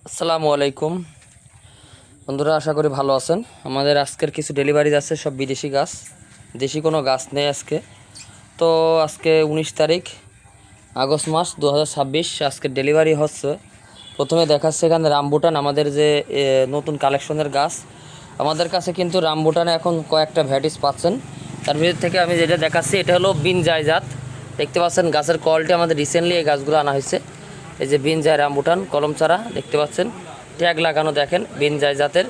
আসসালামু আলাইকুম বন্ধুরা, আশা করি ভালো আছেন। আমাদের আজকের কিছু ডেলিভারি যাচ্ছে, সব বিদেশি গাছ, দেশি কোনো গাছ নেই আজকে। তো আজকে 19 তারিখ আগস্ট মাস 2026 আজকে ডেলিভারি হচ্ছে। প্রথমে দেখাচ্ছে এখানে রামবুটান, আমাদের যে নতুন কালেকশনের গাছ। আমাদের কাছে কিন্তু রামবুটানে এখন কয়েকটা ভ্যারাইটিস পাচ্ছেন। তার ভিতর থেকে আমি যেটা দেখাচ্ছি এটা হলো বিনজাই জাত। দেখতে পাচ্ছেন গাছের কোয়ালিটি, আমাদের রিসেন্টলি এই গাছগুলো আনা হয়েছে। এই যে বিনজাই রামবুটান কলম চারা দেখতে পাচ্ছেন, ট্যাগ লাগানো দেখেন। বিনজাই জাতের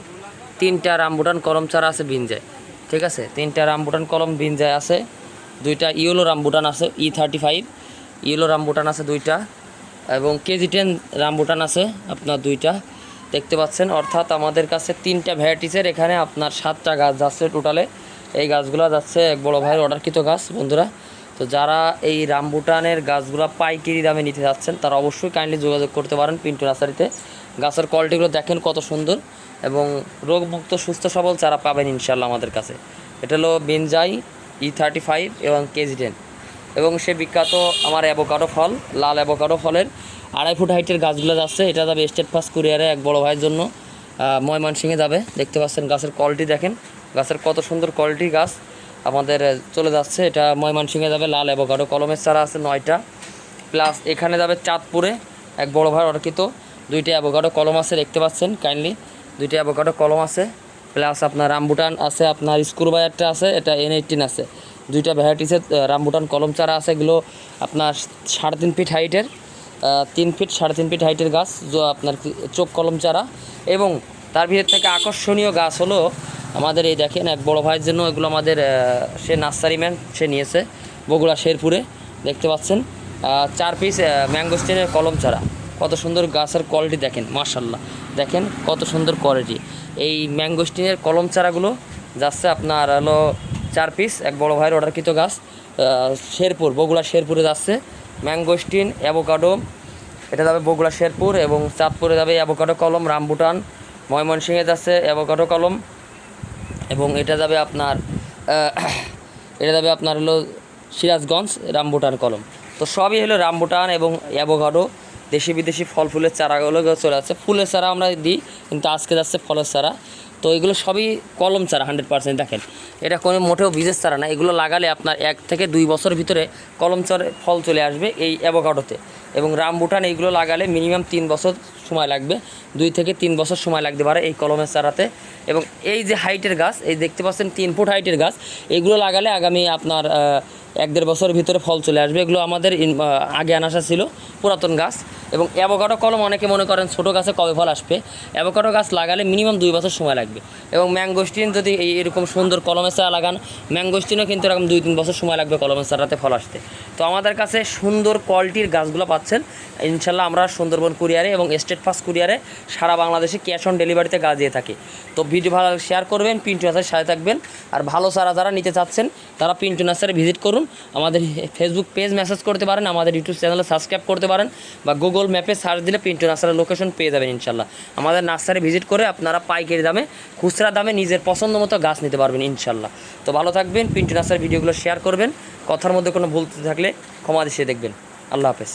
3টা রামবুটান কলম চারা আছে বিনজাই, ঠিক আছে। 3টা রামবুটান কলম বিনজাই আছে, 2টা ইয়েলো রামবুটান আছে E35 ইয়েলো রামবুটান আছে 2টা, এবং KG10 রামবুটান আছে আপনার 2টা দেখতে পাচ্ছেন। অর্থাৎ আমাদের কাছে 3টা ভ্যারাইটিসের এখানে আপনার 7টা গাছ যাচ্ছে টোটালে। এই গাছগুলো যাচ্ছে এক বড় ভাইয়ের অর্ডারকৃত গাছ বন্ধুরা। তো যারা এই রামবুটানের গাছগুলো পাইকারি দামে নিতে যাচ্ছেন তারা অবশ্যই কাইন্ডলি যোগাযোগ করতে পারেন পিন্টু নার্সারিতে। গাছের কোয়ালিটিগুলো দেখেন কত সুন্দর, এবং রোগমুক্ত সুস্থ সবল চারা পাবেন ইনশাল্লাহ আমাদের কাছে। এটা হলো বিনজাই E35 এবং KG10, এবং সে বিখ্যাত আমার অ্যাভোকাডো ফল, লাল অ্যাভোকাডো ফলের 2.5 ফুট হাইটের গাছগুলো যাচ্ছে। এটা যাবে স্টেট ফার্স্ট কুরিয়ারে এক বড় ভাইয়ের জন্য, ময়মনসিংহে যাবে। দেখতে পাচ্ছেন গাছের কোয়ালিটি দেখেন, গাছের কত সুন্দর কোয়ালিটি গাছ আমাদের চলে যাচ্ছে। এটা ময়মনসিংহে যাবে। লাল অ্যাভোকাডো কলমের চারা আছে 9টা, প্লাস এখানে যাবে চাঁদপুরে এক বড় ভাইয়ের অর্কিত 2টা অ্যাভোকাডো কলম আছে দেখতে পাচ্ছেন কাইন্ডলি। 2টা অ্যাভোকাডো কলম আছে, প্লাস আপনার রামবুটান আছে, আপনার স্ক্রুবায়ারটা আছে, এটা N18 আছে। 2টা ভ্যারাইটিসের রামবুটান কলম চারা আছে। এগুলো আপনার 3.5 ফিট হাইটের, 3 ফিট 3.5 ফিট হাইটের গাছ, যে আপনার চোখ কলম চারা। এবং তার ভিতর থেকে আকর্ষণীয় গাছ হলো আমাদের এই দেখেন এক বড় ভাইয়ের জন্য, এগুলো আমাদের সে নার্সারিম্যান, সে নিয়েছে বগুড়া শেরপুরে। দেখতে পাচ্ছেন 4 পিস ম্যাঙ্গোস্টিনের কলম চারা। কত সুন্দর গাছের কোয়ালিটি দেখেন, মাশাল্লাহ দেখেন কত সুন্দর কোয়ালিটি। এই ম্যাঙ্গোস্টিনের কলম চারাগুলো যাচ্ছে আপনার হলো 4 পিস এক বড় ভাইয়ের অর্ডারকৃত গাছ, শেরপুর বগুড়া শেরপুরে যাচ্ছে ম্যাঙ্গোস্টিন অ্যাভোকাডো। এটা যাবে বগুড়া শেরপুর, এবং চাঁদপুরে যাবে অ্যাভোকাডো কলম রামবুটান। ময়মনসিংহে যাচ্ছে অ্যাভোকাডো কলম, এবং এটা যাবে আপনার হলো সিরাজগঞ্জ রামবুটান কলম। তো সবই হলো রামবুটান এবং অ্যাভোকাডো, দেশি বিদেশি ফল ফুলের চারাগুলো চলে যাচ্ছে। ফুলের চারা আমরা দিই, কিন্তু আজকে যাচ্ছে ফলের চারা। তো এগুলো সবই কলম চারা 100%। দেখেন এটা কোনো মোটেও বীজের চারা না, এগুলো লাগালে আপনার 1 থেকে 2 বছরের ভিতরে কলম চারে ফল চলে আসবে এই অ্যাভোকাডোতে। এবং রামবুটান এইগুলো লাগালে মিনিমাম 3 বছর সময় লাগবে, 2 থেকে 3 বছর সময় লাগতে পারে এই কলমের চারাতে। এবং এই যে হাইটের গাছ, এই দেখতে পাচ্ছেন 3 ফুট হাইটের গাছ, এগুলো লাগালে আগামী আপনার 1-1.5 বছরের ভিতরে ফল চলে আসবে। এগুলো আমাদের আগে আনাসা ছিল, পুরাতন গাছ। এবং অ্যাভোকাডো কলম অনেকে মনে করেন ছোটো গাছে কবে ফল আসবে, অ্যাভোকাডো গাছ লাগালে মিনিমাম 2 বছর সময় লাগবে। এবং ম্যাঙ্গোস্টিন যদি এরকম সুন্দর কলমের চারা লাগান, ম্যাঙ্গোস্টিনও কিন্তু এরকম 2-3 বছর সময় লাগবে কলমের চারাতে ফল আসতে। তো আমাদের কাছে সুন্দর কোয়ালিটির গাছগুলো পাচ্ছেন ইনশাল্লাহ। আমরা সুন্দরবন কুরিয়ারে এবং স্টেট ফার্স্ট কুরিয়ারে সারা বাংলাদেশে ক্যাশ অন ডেলিভারিতে গাছ দিয়ে থাকি। তো ভিডিও ভালো শেয়ার করবেন, পিন্টু নার্সারির সাথে থাকবেন। আর ভালো চারা যারা নিতে চাচ্ছেন তারা পিন্টু নার্সারি ভিজিট করুন। আমাদের ফেসবুক পেজ মেসেজ করতে পারেন, আমাদের ইউটিউব চ্যানেলে সাবস্ক্রাইব করতে পারেন, বা গুগল ম্যাপে সার্চ দিলে পিন্টু নার্সারির লোকেশন পেয়ে যাবেন ইনশাল্লাহ। আমাদের নার্সারি ভিজিট করে আপনারা পাইকারি দামে, খুচরা দামে নিজের পছন্দ মতো গাছ নিতে পারবেন ইনশাল্লাহ। তো ভালো থাকবেন, পিন্টু নার্সারির ভিডিওগুলো শেয়ার করবেন। কথার মধ্যে কোনো ভুল থাকলে ক্ষমা দিয়ে দেখবেন। আল্লাহ হাফেজ।